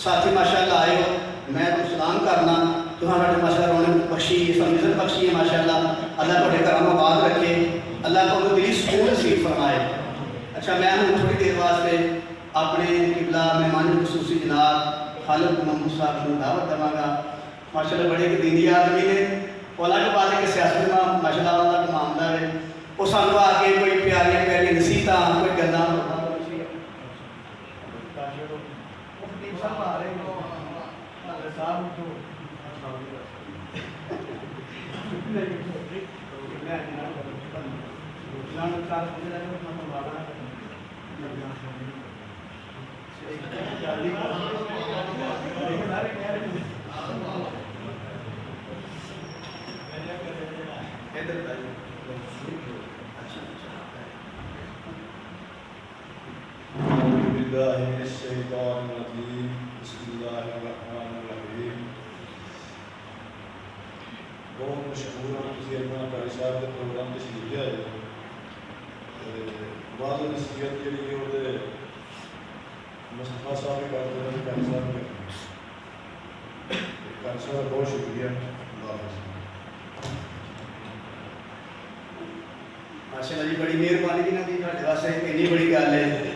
साथी माशाअल्लाह आए हो, मैं तुम सलाम करना तुम्हारा माशाअल्लाह रौनक बख्शी इज़्ज़त बख्शी है माशाअल्लाह। अल्लाह थोड़े घरों आबाद रखे, अल्लाह को दिली सुकून नसीब फरमाए। अच्छा मैं हूँ थोड़ी देर वास्ते अपने किबला मेहमान खसूसी जनाब खालिद मोहम्मद साहब को दावत देवांगा। माशाअल्लाह बड़े एक दीनी आदमी ने, अलग बात है कि सियासत में माशाअल्लाह उन्होंने का मामला है, वो सानू आके कोई प्यारियां प्यारियां नसीहत कोई गल्लां बहुत मशहूर हाँ तुम अपना कारी साहब के प्रोग्राम तशरीफ लिया बाद नसीहत जी मुस्तफा साहब भी करते हैं, कारी साहब भी कारी साहब का बहुत शुक्रिया। माशाअल्लाह जी बड़ी मेहरबानी जी ना जी, इन्नी बड़ी गल है